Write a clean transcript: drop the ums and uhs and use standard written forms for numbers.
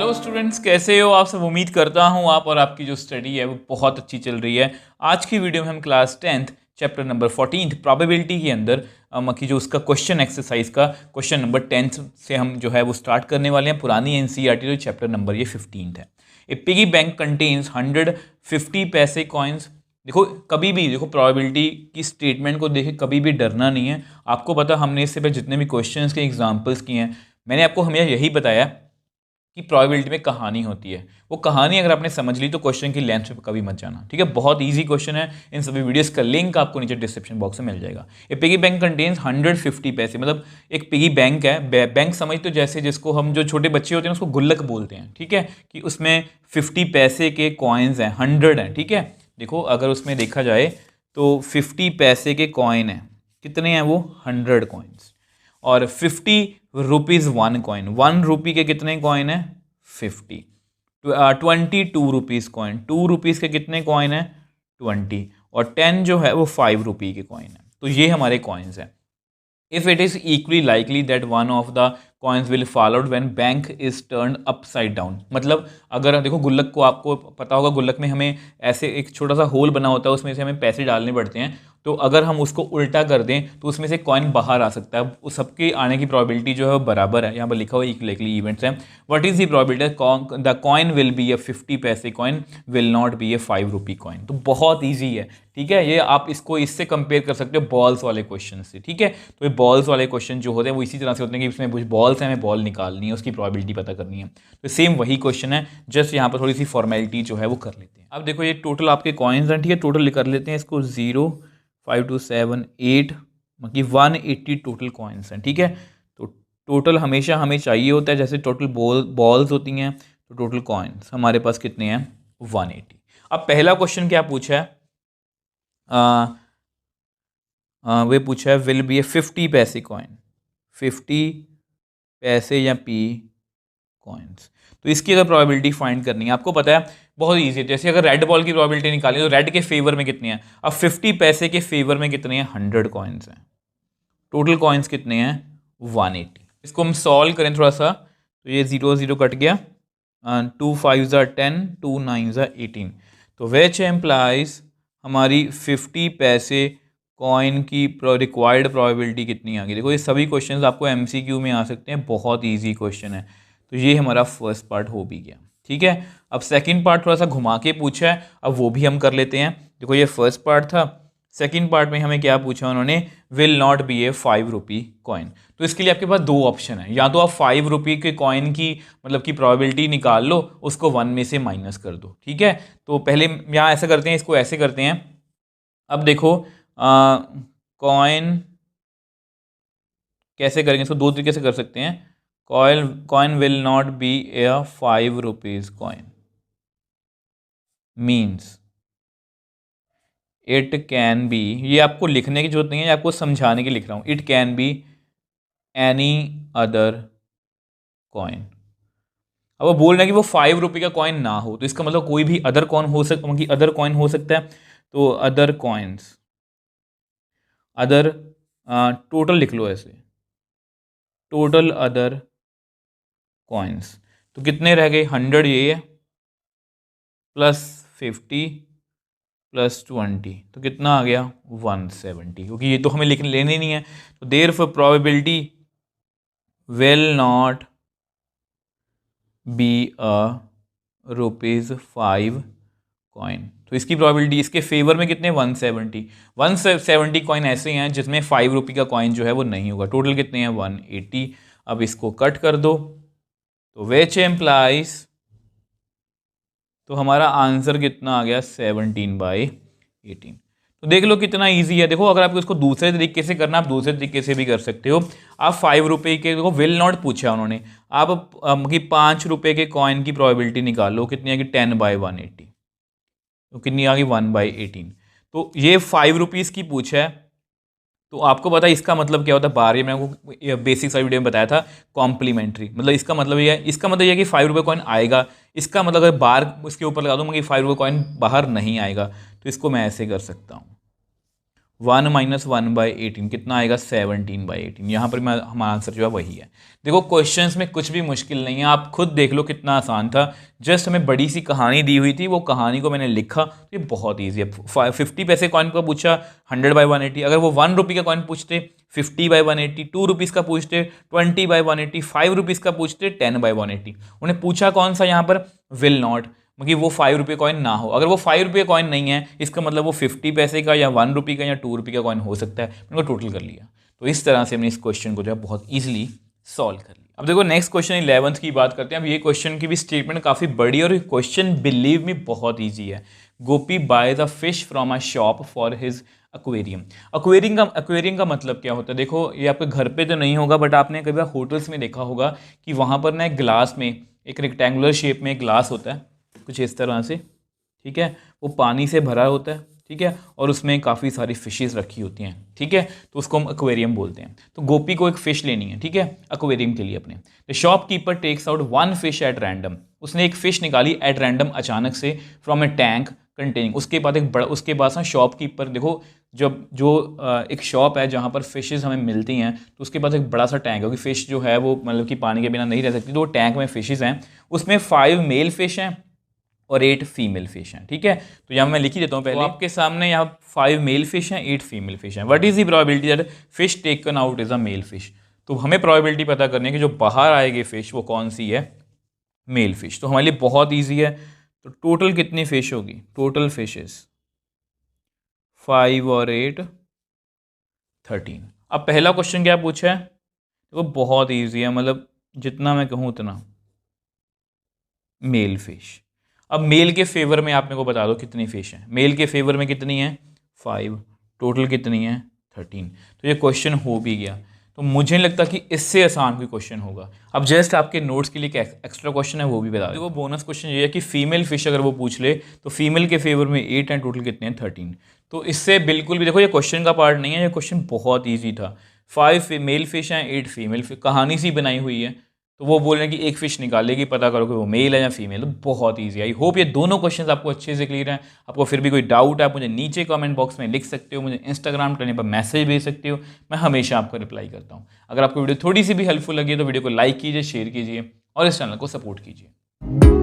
Hello students, कैसे हो आप सब। उम्मीद करता हूँ आप और आपकी जो स्टडी है वो बहुत अच्छी चल रही है। आज की वीडियो में हम class 10th chapter number 14 probability के अंदर की जो उसका क्वेश्चन एक्सरसाइज का क्वेश्चन नंबर 10th से हम जो है वो स्टार्ट करने वाले हैं। पुरानी एनसीईआरटी जो चैप्टर नंबर ये 15th है। ए पिगी बैंक कंटेन्स 150 पैसे कॉइन्स। देखो कभी भी देखो प्रोबेबिलिटी की स्टेटमेंट को देखे कभी भी डरना नहीं है। आपको पता हमने इससे पहले जितने भी क्वेश्चंस के एग्जांपल्स किए हैं मैंने आपको हमें यही बताया कि प्रोबेबिलिटी में कहानी होती है। वो कहानी अगर आपने समझ ली तो क्वेश्चन की लेंथ पे कभी मत जाना, ठीक है। बहुत इजी क्वेश्चन है। इन सभी वीडियोस का लिंक आपको नीचे डिस्क्रिप्शन बॉक्स में मिल जाएगा। ए पिगी बैंक कंटेन्स 150 पैसे, मतलब एक पिगी बैंक है। बैंक समझ तो जैसे जिसको हम जो छोटे बच्चे होते हैं उसको गुल्लक बोलते हैं, ठीक है, कि उसमें 50 पैसे के कॉइन्स हैं, 100 हैं, ठीक है। देखो अगर उसमें देखा जाए तो 50 पैसे के कॉइन हैं, कितने हैं वो 100 कॉइन्स। और 50 रुपीज़ 1 कॉइन, 1 रुपी के कितने कॉइन है 50। 22 रुपीज़ कॉइन, 2 रुपीज़ के कितने कॉइन है 20। और 10 जो है वो 5 रुपी के कॉइन है। तो ये हमारे कॉइन्स हैं। If it is equally likely that one of the coins will fall out when bank is turn upside down. मतलब अगर देखो गुल्लक को आपको पता होगा, गुल्लक में हमें ऐसे एक छोटा सा होल बना होता है, उसमें से हमें पैसे डालने पड़ते हैं। तो अगर हम उसको उल्टा कर दें तो उसमें से कॉइन बाहर आ सकता है। उस सबके आने की प्रोबेबिलिटी जो है वो बराबर है। यहाँ पर लिखा हुआ इक्वली इवेंट्स है। What is the probability the coin will be a 50 पैसे coin will not be a 5 rupee coin. तो बहुत ईजी है, ठीक है। ये आप इसको इससे कंपेयर कर सकते हो बॉल्स वाले क्वेश्चन से, ठीक है। तो ये बॉल्स वाले क्वेश्चन जो होते हैं वो इसी तरह से होते हैं कि इसमें कुछ बॉल्स हैं, हमें बॉल निकालनी है, उसकी प्रोबेबिलिटी पता करनी है। तो सेम वही क्वेश्चन है, जस्ट यहाँ पर थोड़ी सी फॉर्मेलिटी जो है वो कर लेते हैं। अब देखो ये टोटल आपके कॉइन्स हैं, ठीक है। टोटल कर लेते हैं इसको 0 5 2 7 8 मतलब 180 टोटल कॉइन्स हैं, ठीक है। तो टोटल हमेशा हमें चाहिए होता है, जैसे टोटल बॉल्स होती हैं तो टोटल कॉइन्स हमारे पास कितने हैं 180। अब पहला क्वेश्चन क्या पूछा है, वे पूछा है विल बी ए 50 पैसे कॉइन, 50 पैसे या पी कॉइन्स। तो इसकी अगर प्रोबेबिलिटी फाइंड करनी है, आपको पता है बहुत ईजी है। जैसे अगर रेड बॉल की प्रोबेबिलिटी निकाली तो रेड के फेवर में कितनी है। अब 50 पैसे के फेवर में कितने हैं 100 कॉइन्स हैं। टोटल कॉइन्स कितने हैं 180। इसको हम सॉल्व करें थोड़ा सा तो ये 0 0 कट गया, 2 5 ज़ा 10 2 9 ज़ा 18। तो विच एम्प्लाइज हमारी 50 पैसे कॉइन की रिक्वायर्ड प्रोबेबिलिटी कितनी आ गई। देखो ये सभी क्वेश्चंस आपको एमसीक्यू में आ सकते हैं, बहुत इजी क्वेश्चन है। तो ये हमारा फर्स्ट पार्ट हो भी गया, ठीक है। अब सेकंड पार्ट थोड़ा सा घुमा के पूछा है, अब वो भी हम कर लेते हैं। देखो ये फर्स्ट पार्ट था, सेकंड पार्ट में हमें क्या पूछा उन्होंने, will not be a 5 rupee coin. तो इसके लिए आपके पास दो ऑप्शन है, या तो आप 5 रुपी के कॉइन की मतलब की प्रोबेबिलिटी निकाल लो, उसको 1 में से माइनस कर दो, ठीक है। तो पहले यहाँ ऐसा करते हैं, इसको ऐसे करते हैं। अब देखो कॉइन कैसे करेंगे, इसको दो तरीके से कर सकते हैं। Coin will not be a 5 rupees coin means it can be, ये आपको लिखने की जरूरत नहीं है, आपको समझाने के लिख रहा हूँ। It can be any other coin. अब वो बोल रहे हैं कि वो 5 रुपये का कॉइन ना हो, तो इसका मतलब कोई भी अदर कॉइन हो सकता, मतलब अदर कॉइन हो सकता है। तो अदर कॉइन्स, अदर टोटल लिख लो ऐसे, टोटल अदर कॉइन्स। तो कितने रह गए 100 ये है प्लस 50 प्लस 20, तो कितना आ गया 170, क्योंकि ये तो हमें लेने नहीं है। तो therefore probability will not be a ₹5 coin. तो इसकी प्रोबेबिलिटी इसके फेवर में कितने 170 कॉइन ऐसे हैं जिसमें 5 रुपये का कॉइन जो है वो नहीं होगा। टोटल कितने हैं 180। अब इसको कट कर दो तो विच एम्प्लाइज, तो हमारा आंसर कितना आ गया 17/18। तो देख लो कितना इजी है। देखो अगर आपको इसको दूसरे तरीके से करना, आप दूसरे तरीके से भी कर सकते हो। आप 5 रुपये के, देखो विल नॉट पूछा उन्होंने, आप कि 5 रुपये के कॉइन की प्रोबेबिलिटी निकालो, कितनी आ गई 10/180, तो कितनी आ गई 1/18। तो ये 5 रुपीज़ की पूछा है, तो आपको पता है इसका मतलब क्या होता है। बार ये मैं आपको बेसिक सा वीडियो में बताया था, कॉम्प्लीमेंट्री। मतलब इसका मतलब ये है, इसका मतलब ये है कि 5 रुपये कॉइन आएगा। इसका मतलब अगर बार उसके ऊपर लगा दूँ कि 5 रुपये कॉइन बाहर नहीं आएगा, तो इसको मैं ऐसे कर सकता हूँ 1 माइनस 1/18 कितना आएगा 17/18। यहाँ पर हमारा आंसर जो है वही है। देखो क्वेश्चंस में कुछ भी मुश्किल नहीं है, आप खुद देख लो कितना आसान था। जस्ट हमें बड़ी सी कहानी दी हुई थी, वो कहानी को मैंने लिखा, तो ये बहुत ईजी है। 50 पैसे कॉइन का पूछा 100/180, अगर वो 1 रुपये का कॉइन पूछते 50/180, 2 रुपीज़ का पूछते 20/180, 5 रुपीज़ का पूछते 10/180। उन्हें पूछा कौन सा यहाँ पर विल नॉट, मतलब वो 5 रुपये कॉइन ना हो। अगर वो 5 रुपये कॉइन नहीं है इसका मतलब वो 50 पैसे का या 1 रुपये का या 2 रुपये का कॉइन हो सकता है। मैंने को टोटल कर लिया, तो इस तरह से हमने इस क्वेश्चन को जो है बहुत ईजिली सॉल्व कर लिया। अब देखो नेक्स्ट क्वेश्चन 11th की बात करते हैं। अब ये क्वेश्चन की भी स्टेटमेंट काफ़ी बड़ी और क्वेश्चन बिलीव मी बहुत ईजी है। Gopi buys a fish from a shop for his aquarium. Aquarium का मतलब क्या होता है? देखो ये आपके घर पे तो नहीं होगा, बट आपने कभी बार होटल्स में देखा होगा कि वहाँ पर ना एक ग्लास में, एक रेक्टेंगुलर शेप में एक ग्लास होता है कुछ इस तरह से, ठीक है, वो पानी से भरा होता है, ठीक है, और उसमें काफ़ी सारी फिशेस रखी होती हैं, ठीक है, तो उसको हम एक्वेरियम बोलते हैं। तो गोपी को एक फ़िश लेनी है, ठीक है, एक्वेरियम के लिए अपने। The shopkeeper takes out 1 fish at random. उसने एक फ़िश निकाली एट रैंडम अचानक से फ्रॉम ए टैंक कंटेनिंग। उसके बाद एक बड़ा, उसके पास ना शॉपकीपर, देखो जब जो एक शॉप है जहाँ पर फिशेस हमें मिलती हैं, तो उसके पास एक बड़ा सा टैंक है, क्योंकि फ़िश जो है वो मतलब कि पानी के बिना नहीं रह सकती, तो वो टैंक में फिशेस हैं, उसमें 5 मेल फिश हैं और 8 फीमेल फिश हैं, ठीक है। तो यहाँ मैं लिख ही देता हूँ पहले, तो आपके सामने यहाँ 5 मेल फिश हैं, 8 फीमेल फिश हैं। What is the probability that fish taken out is a male fish? तो हमें प्रोबेबिलिटी पता करनी है कि जो बाहर आएगी फिश वो कौन सी है, मेल फिश। तो हमारे लिए बहुत ईजी है। तो टोटल कितनी फिश होगी? टोटल फिशेस 5 और 8 13। अब पहला क्वेश्चन क्या पूछा है? वो बहुत ईजी है, मतलब जितना मैं कहूँ उतना, मेल फिश। अब मेल के फेवर में आप मेरे को बता दो कितनी फिश हैं। मेल के फेवर में कितनी है? 5। टोटल कितनी है? 13। तो ये क्वेश्चन हो भी गया। तो मुझे नहीं लगता कि इससे आसान कोई क्वेश्चन होगा। अब जस्ट आपके नोट्स के लिए एक एक्स्ट्रा क्वेश्चन है, वो भी बता दो। देखो बोनस क्वेश्चन ये है कि फीमेल फिश अगर वो पूछ ले तो फीमेल के फेवर में 8 एंड टोटल कितने हैं? 13। तो इससे बिल्कुल भी, देखो ये क्वेश्चन का पार्ट नहीं है, ये क्वेश्चन बहुत ईजी था। 5 मेल फिश हैं, 8 फीमेल फिश, कहानी सी बनाई हुई है। तो वो बोल रहे हैं कि एक फिश निकालेगी, पता करो कि वो मेल है या फीमेल। तो बहुत ईजी है। आई होप ये दोनों क्वेश्चंस आपको अच्छे से क्लियर हैं। आपको फिर भी कोई डाउट है आप मुझे नीचे कमेंट बॉक्स में लिख सकते हो, मुझे इंस्टाग्राम करने पर मैसेज भेज सकते हो, मैं हमेशा आपको रिप्लाई करता हूँ। अगर आपको वीडियो थोड़ी सी भी हेल्पफुल लगी है तो वीडियो को लाइक कीजिए, शेयर कीजिए और इस चैनल को सपोर्ट कीजिए।